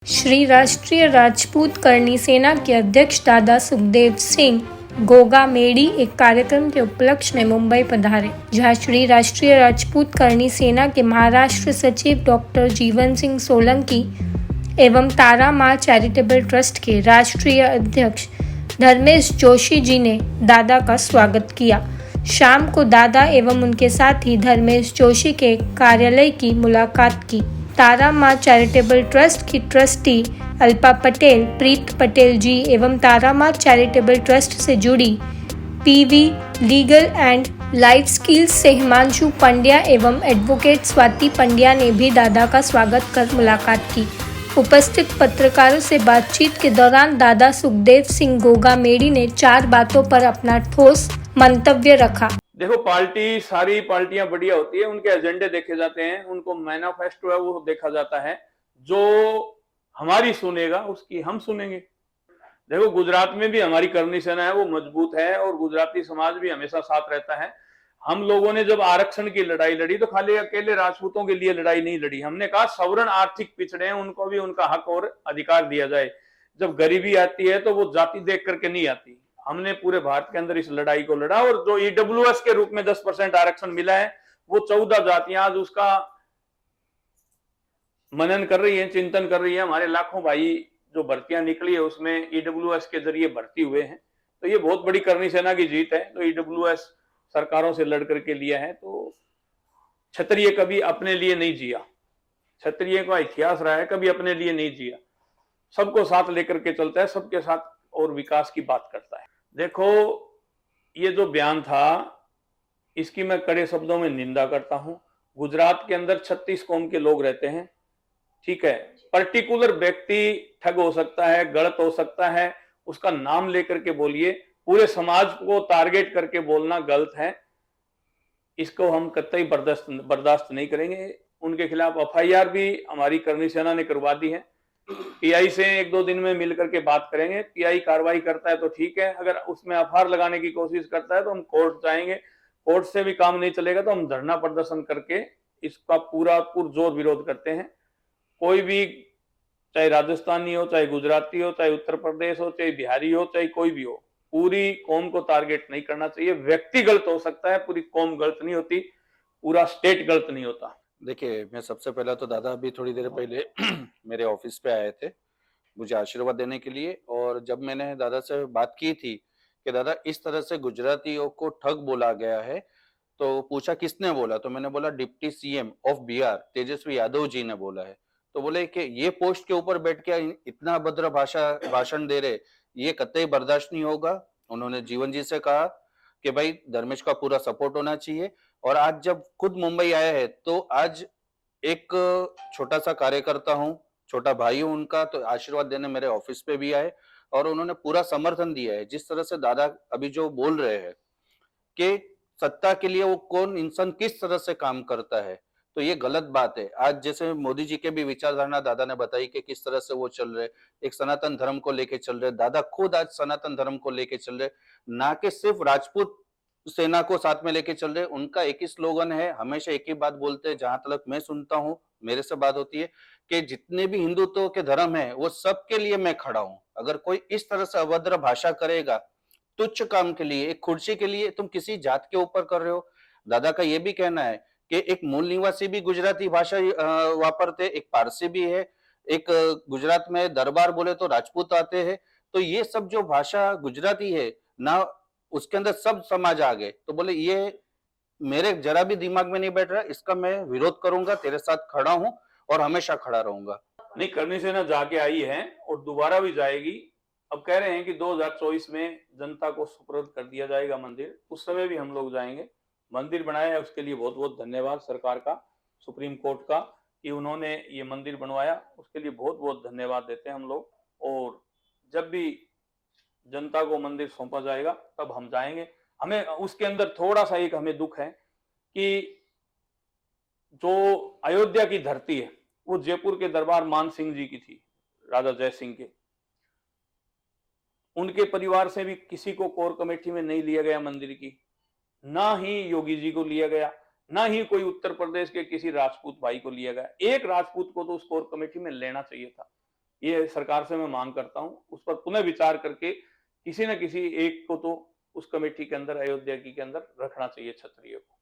श्री राष्ट्रीय राजपूत करणी सेना के अध्यक्ष दादा सुखदेव सिंह गोगामेडी एक कार्यक्रम के उपलक्ष्य में मुंबई पधारे, जहां श्री राष्ट्रीय राजपूत करणी सेना के महाराष्ट्र सचिव डॉक्टर जीवन सिंह सोलंकी एवं तारा माँ चैरिटेबल ट्रस्ट के राष्ट्रीय अध्यक्ष धर्मेश जोशी जी ने दादा का स्वागत किया। शाम को दादा एवं उनके साथी धर्मेश जोशी के कार्यालय की मुलाकात की। तारा माँ चैरिटेबल ट्रस्ट की ट्रस्टी अल्पा पटेल, प्रीत पटेल जी एवं तारा माँ चैरिटेबल ट्रस्ट से जुड़ी PV legal and life skills से हिमांशु पंड्या एवं एडवोकेट स्वाति पंड्या ने भी दादा का स्वागत कर मुलाकात की। उपस्थित पत्रकारों से बातचीत के दौरान दादा सुखदेव सिंह गोगामेडी ने 4 बातों पर अपना ठोस मंतव्य रखा। देखो, पार्टी सारी पार्टियां बढ़िया होती है, उनके एजेंडे देखे जाते हैं, उनको मैनिफेस्टो है वो देखा जाता है। जो हमारी सुनेगा उसकी हम सुनेंगे। देखो, गुजरात में भी हमारी करणी सेना है वो मजबूत है और गुजराती समाज भी हमेशा साथ रहता है। हम लोगों ने जब आरक्षण की लड़ाई लड़ी तो खाली अकेले राजपूतों के लिए लड़ाई नहीं लड़ी। हमने कहा सवर्ण आर्थिक पिछड़े हैं, उनको भी उनका हक और अधिकार दिया जाए। जब गरीबी आती है तो वो जाति देख करके नहीं आती। हमने पूरे भारत के अंदर इस लड़ाई को लड़ा और जो ईडब्ल्यूएस के रूप में 10% आरक्षण मिला है वो 14 जातियां आज उसका मनन कर रही है, चिंतन कर रही है। हमारे लाखों भाई जो भर्तियां निकली है उसमें ईडब्ल्यूएस के जरिए भर्ती हुए हैं। तो ये बहुत बड़ी करणी सेना की जीत है। तो ईडब्ल्यूएस सरकारों से लड़ करके लिया है। तो क्षत्रिय कभी अपने लिए नहीं जिया, क्षत्रिय का इतिहास रहा है, कभी अपने लिए नहीं जिया। सबको साथ लेकर के चलता है, सबके साथ और विकास की बात करता है। देखो, ये जो बयान था इसकी मैं कड़े शब्दों में निंदा करता हूं। गुजरात के अंदर 36 कौम के लोग रहते हैं, ठीक है। पर्टिकुलर व्यक्ति ठग हो सकता है, गलत हो सकता है, उसका नाम लेकर के बोलिए। पूरे समाज को टारगेट करके बोलना गलत है। इसको हम कतई बर्दाश्त नहीं करेंगे। उनके खिलाफ एफआईआर भी हमारी करणी सेना ने करवा दी है। पीआई से 1-2 दिन में मिलकर के बात करेंगे। पीआई कार्रवाई करता है तो ठीक है, अगर उसमें एफआईआर लगाने की कोशिश करता है तो हम कोर्ट जाएंगे। कोर्ट से भी काम नहीं चलेगा तो हम धरना प्रदर्शन करके इसका पूरा पुरजोर विरोध करते हैं। कोई भी, चाहे राजस्थानी हो, चाहे गुजराती हो, चाहे उत्तर प्रदेश हो, चाहे बिहारी हो, चाहे कोई भी हो, पूरी कौम को टारगेट नहीं करना चाहिए। व्यक्ति गलत हो सकता है, पूरी कौम गलत नहीं होती, पूरा स्टेट गलत नहीं होता। देखिए, मैं सबसे पहला तो दादा अभी थोड़ी देर पहले मेरे ऑफिस पे आए थे मुझे आशीर्वाद देने के लिए। और जब मैंने दादा से बात की थी कि दादा इस तरह से गुजरातियों को ठग बोला गया है, तो पूछा किसने बोला, तो मैंने बोला deputy CM of Bihar Tejashwi Yadav ji ने बोला है। तो बोले कि ये पोस्ट के ऊपर बैठ के इतना अभद्र भाषण दे रहे, ये कतई बर्दाश्त नहीं होगा। उन्होंने जीवन जी से कहा कि भाई धर्मेश का पूरा सपोर्ट होना चाहिए। और आज जब खुद मुंबई आया है तो आज एक छोटा सा कार्यकर्ता हूँ, छोटा भाई हूँ उनका, तो आशीर्वाद देने मेरे ऑफिस पे भी आए और उन्होंने पूरा समर्थन दिया है। जिस तरह से दादा अभी जो बोल रहे हैं कि सत्ता के लिए वो कौन इंसान किस तरह से काम करता है, तो ये गलत बात है। आज जैसे मोदी जी के भी विचारधारा दादा ने बताई कि किस तरह से वो चल रहे, एक सनातन धर्म को लेके चल रहे। दादा खुद आज सनातन धर्म को लेके चल रहे, ना कि सिर्फ राजपूत सेना को साथ में लेके चल रहे। उनका एक ही स्लोगन है, हमेशा एक ही बात बोलते हैं, जहां तक मैं सुनता हूँ, मेरे से बात होती है कि जितने भी हिंदुत्व के धर्म है वो सबके लिए मैं खड़ा हूँ। अगर कोई इस तरह से अभद्र भाषा करेगा तुच्छ काम के लिए, एक कुर्सी के लिए, तुम किसी जात के ऊपर कर रहे हो। दादा का ये भी कहना है कि एक मूल निवासी भी गुजराती भाषा वापरते, एक पारसी भी है, एक गुजरात में दरबार बोले तो राजपूत आते हैं। तो ये सब जो भाषा गुजराती है ना, उसके अंदर सब समाज आ गए। तो बोले ये मेरे जरा भी दिमाग में नहीं बैठ रहा, इसका मैं विरोध करूंगा, तेरे साथ खड़ा हूं और हमेशा खड़ा रहूंगा। नहीं, करणी सेना जाके आई है और दोबारा भी जाएगी। अब कह रहे हैं कि 2024 में जनता को सुपुर्द कर दिया जाएगा मंदिर, उस समय भी हम लोग जाएंगे। मंदिर बनाया है उसके लिए बहुत बहुत धन्यवाद सरकार का, सुप्रीम कोर्ट का, कि उन्होंने ये मंदिर बनवाया, उसके लिए बहुत बहुत धन्यवाद देते हैं हम लोग। और जब भी जनता को मंदिर सौंपा जाएगा तब हम जाएंगे। हमें उसके अंदर थोड़ा सा एक हमें दुख है कि जो अयोध्या की धरती है वो जयपुर के दरबार मान सिंह जी की थी, राजा जय सिंह के। उनके परिवार से भी किसी को कोर कमेटी में नहीं लिया गया मंदिर की, ना ही योगी जी को लिया गया, ना ही कोई उत्तर प्रदेश के किसी राजपूत भाई को लिया गया। एक राजपूत को तो उस कोर कमेटी में लेना चाहिए था। ये सरकार से मैं मांग करता हूँ, उस पर पुनः विचार करके किसी न किसी एक को तो उस कमेटी के अंदर, अयोध्या की के अंदर रखना चाहिए क्षत्रिय को।